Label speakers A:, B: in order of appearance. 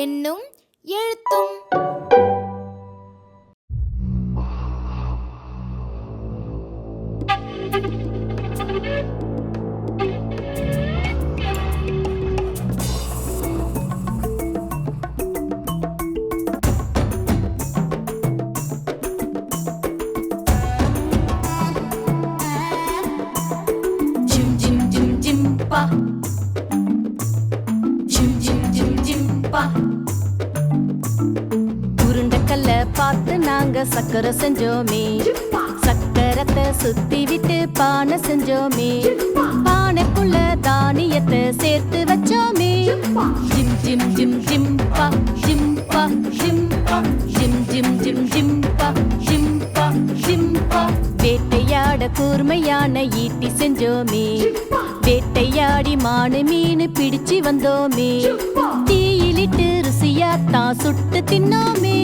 A: எண்ணும் எழுத்தும் gym gym gym gym பா ஜிம் ஜிம் ஜிம் ஜிம் பா உருண்டக்கல்ல பார்த்து நாங்க சக்கரை செஞ்சோமே சக்கரத்தை சுத்தி விட்டு பானை செஞ்சோமே பானைக்குள்ள தானியத்தை சேர்த்து வச்சோமே ஜிம் ஜிம் ஜிம் ஜிம் பா ஜிம் பா ஜிம் பா ஜிம் ஜிம் ஜிம் ஜிம் பா ஜிம் பா ஜிம் பா வேட்டையாட கூர்மையான ஈட்டி செஞ்சோமே வேட்டையாடி மானு மீன் பிடிச்சு வந்தோமே தீயிலிட்டு ருசியாத்தான் சுட்டு தின்னோமே